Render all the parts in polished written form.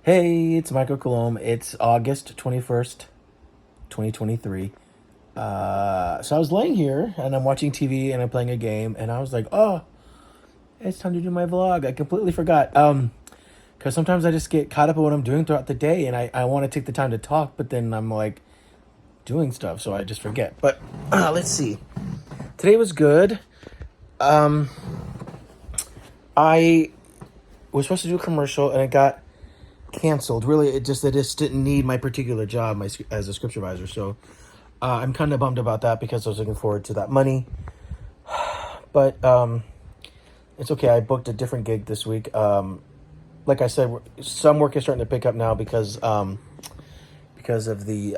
Hey, it's Michael Coulombe. It's August 21st, 2023. So I was laying here and I'm watching TV and I'm playing a game and I was like, oh, it's time to do my vlog. I completely forgot. Because sometimes I just get caught up in what I'm doing throughout the day and I want to take the time to talk, but then I'm like doing stuff, so I just forget. But let's see. Today was good. Um, I was supposed to do a commercial and it got canceled. Really, they just didn't need my particular job as a script supervisor. So I'm kind of bummed about that because I was looking forward to that money. But it's okay. I booked a different gig this week. Like I said, some work is starting to pick up now because of the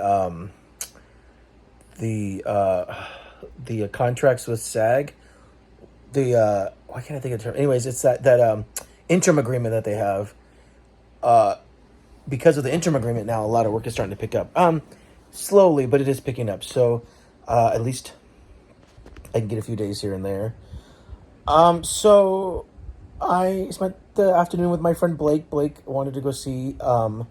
contracts with SAG. Why can't I think of the term? Anyways, it's that interim agreement that they have. Because of the interim agreement now, a lot of work is starting to pick up. Slowly, but it is picking up. So at least I can get a few days here and there. So I spent the afternoon with my friend Blake. Blake wanted to go see a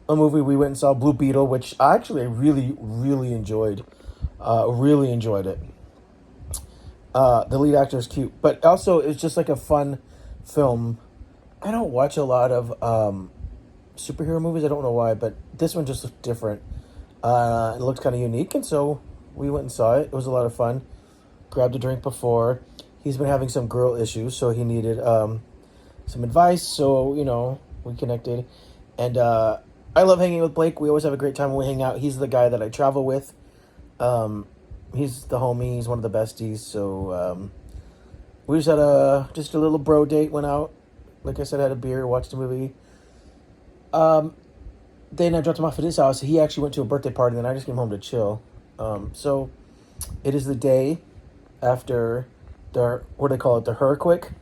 movie. We went and saw Blue Beetle, which I actually really, really enjoyed. Really enjoyed it. The lead actor is cute, but also it's just like a fun film. I don't watch a lot of superhero movies. I don't know why, but this one just looked different. It looked kind of unique, and so we went and saw it. It was a lot of fun. Grabbed a drink before. He's been having some girl issues, so he needed some advice. So we connected, and I love hanging with Blake. We always have a great time when we hang out. He's the guy that I travel with. He's the homie. He's one of the besties. So we just had a little bro date. Went out. Like I said, had a beer, watched a movie. Then I dropped him off at his house. He actually went to a birthday party, and then I just came home to chill. So it is the day after what do they call it? The hurricane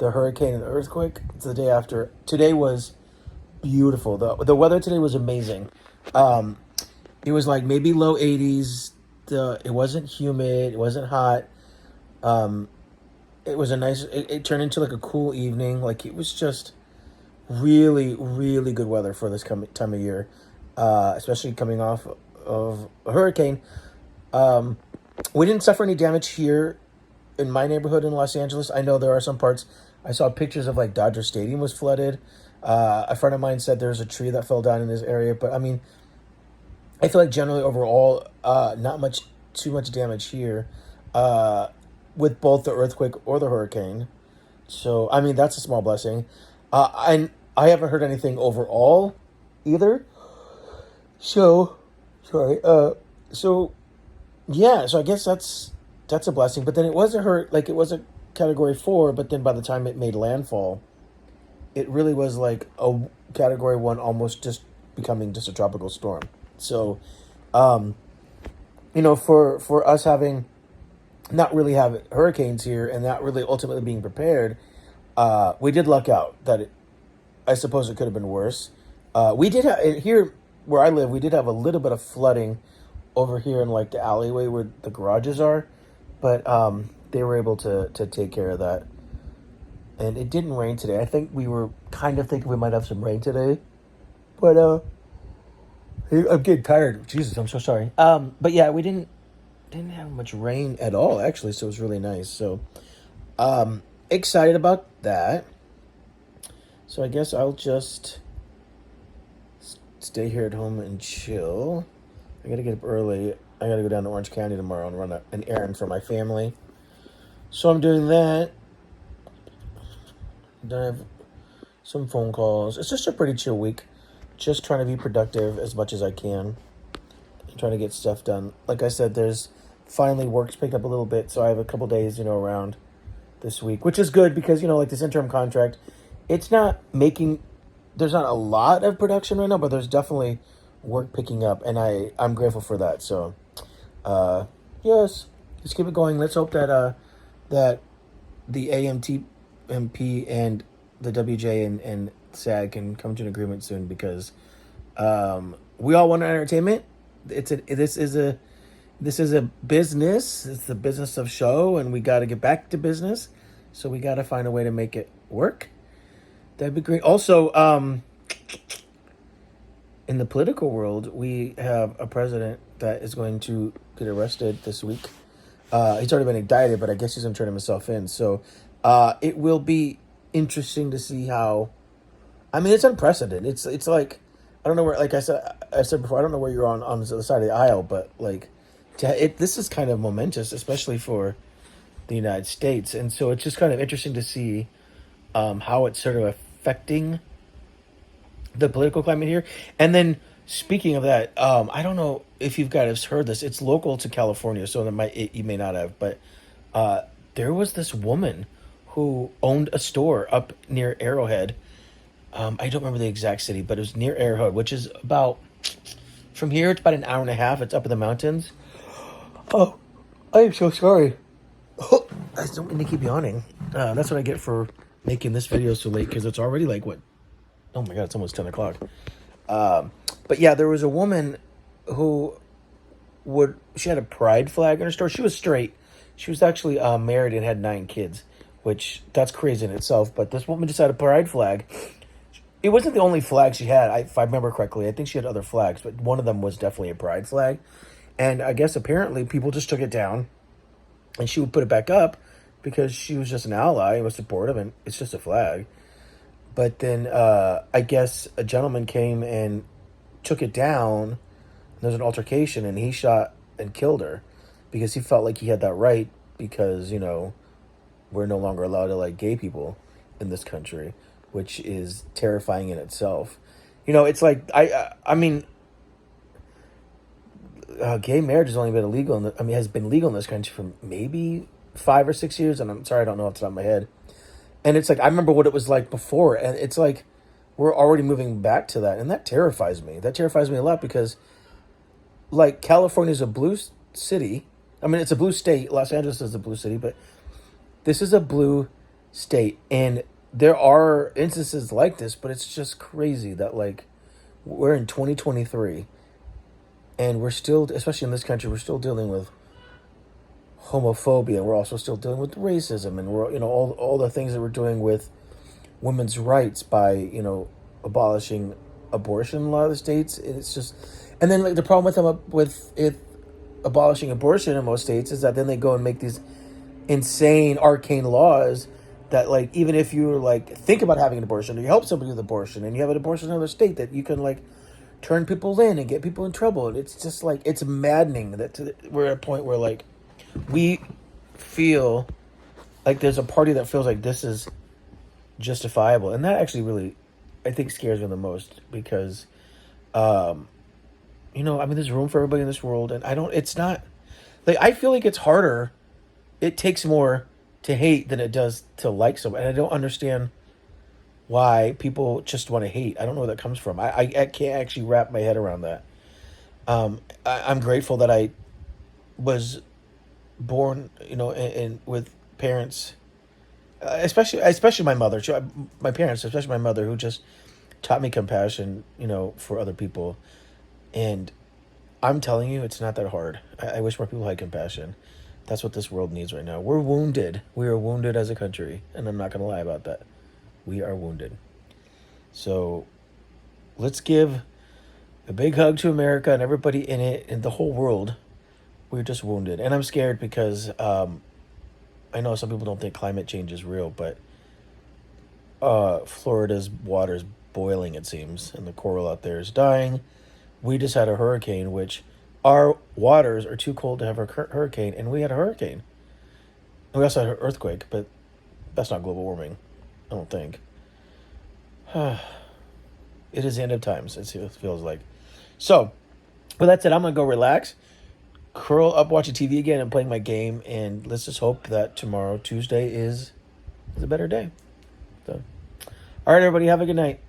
and the earthquake. It's the day after. Today was beautiful. The weather today was amazing. It was like maybe low 80s. It wasn't humid. It wasn't hot. It was a nice. It turned into like a cool evening. Like it was just really, really good weather for this time of year, especially coming off of a hurricane. We didn't suffer any damage here in my neighborhood in Los Angeles. I know there are some parts. I saw pictures of like Dodger Stadium was flooded. A friend of mine said there's a tree that fell down in this area, but I mean, I feel like generally overall, not too much damage here, with both the earthquake or the hurricane. So I mean, that's a small blessing. I haven't heard anything overall either. So sorry. So yeah. So I guess that's a blessing. But then it was it was a category 4. But then by the time it made landfall, it really was like a category 1, almost just becoming just a tropical storm. So, for us having not really have hurricanes here and not really ultimately being prepared, we did luck out that I suppose it could have been worse. We did have here where I live. We did have a little bit of flooding over here in like the alleyway where the garages are, but they were able to take care of that. And it didn't rain today. I think we were kind of thinking we might have some rain today, but I'm getting tired. Jesus, I'm so sorry. But yeah, we didn't have much rain at all actually, so it was really nice. So excited about that. So I guess I'll just stay here at home and chill. I gotta get up early. I gotta go down to Orange County tomorrow and run an errand for my family. So I'm doing that. Then I have some phone calls. It's just a pretty chill week. Just trying to be productive as much as I can. I'm trying to get stuff done. Like I said, there's finally work's picked up a little bit, so I have a couple days, around this week, which is good because, like this interim contract, it's not making, there's not a lot of production right now, but there's definitely work picking up, and I'm grateful for that. So, yes, let's keep it going. Let's hope that that the AMTMP and the WJ and SAG can come to an agreement soon because we all want entertainment. This is a business. It's the business of show, and we got to get back to business. So we got to find a way to make it work. That'd be great. Also, in the political world, we have a president that is going to get arrested this week. He's already been indicted, but I guess he's going to turn himself in. So it will be interesting to see how. I mean, it's unprecedented. It's like I don't know where. Like I said before, I don't know where you're on the side of the aisle, but like, this is kind of momentous, especially for the United States, and so it's just kind of interesting to see how it's sort of affecting the political climate here. And then speaking of that, I don't know if you've guys heard this. It's local to California, so you may not have, but there was this woman who owned a store up near Arrowhead. I don't remember the exact city, but it was near Arrowhead, which is about from here. It's about an hour and a half. It's up in the mountains. Oh, I am so sorry. Oh, I don't mean to keep yawning. That's what I get for making this video so late because it's already like what? Oh my god, it's almost 10 o'clock. But yeah, there was a woman who she had a pride flag in her store. She was straight. She was actually married and had 9 kids, which that's crazy in itself. But this woman just had a pride flag. It wasn't the only flag she had, if I remember correctly. I think she had other flags, but one of them was definitely a pride flag. And I guess apparently people just took it down, and she would put it back up because she was just an ally and was supportive, and it's just a flag. But then I guess a gentleman came and took it down. There was an altercation, and he shot and killed her because he felt like he had that right because, you know, we're no longer allowed to like gay people in this country, which is terrifying in itself. You know, it's like, I mean, gay marriage has only been illegal, has been legal in this country for maybe 5 or 6 years, and I'm sorry, I don't know off the top of my head. And it's like, I remember what it was like before, and it's like, we're already moving back to that, and that terrifies me. That terrifies me a lot because, like, California is a blue city. I mean, it's a blue state. Los Angeles is a blue city, but this is a blue state, and there are instances like this, but it's just crazy that, like, we're in 2023, and we're still, especially in this country, we're still dealing with homophobia. We're also still dealing with racism, and we're, you know, all the things that we're doing with women's rights by, you know, abolishing abortion in a lot of the states. It's just, and then like the problem with abolishing abortion in most states is that then they go and make these insane arcane laws that, like, even if you like think about having an abortion or you help somebody with abortion and you have an abortion in another state, that you can like turn people in and get people in trouble. And it's just like, it's maddening that we're at a point where like we feel like there's a party that feels like this is justifiable, and that actually really, I think, scares me the most because, you know, I mean, there's room for everybody in this world, and it's not, like, I feel like it's harder, it takes more to hate than it does to like someone, and I don't understand why people just want to hate. I don't know where that comes from. I can't actually wrap my head around that. I'm grateful that I was born, you know, and with parents, especially my mother, my parents, especially my mother, who just taught me compassion, you know, for other people. And I'm telling you, it's not that hard. I wish more people had compassion. That's what this world needs right now. We're wounded. We are wounded as a country, and I'm not going to lie about that. We are wounded. So let's give a big hug to America and everybody in it and the whole world. We're just wounded. And I'm scared because I know some people don't think climate change is real, but Florida's water is boiling, it seems, and the coral out there is dying. We just had a hurricane, which our waters are too cold to have a hurricane, and we had a hurricane. We also had an earthquake, but that's not global warming, I don't think. It is the end of times, it feels like. So, with that said, I'm going to go relax, curl up watching TV again and playing my game, and let's just hope that tomorrow, Tuesday, is a better day. So, all right, everybody, have a good night.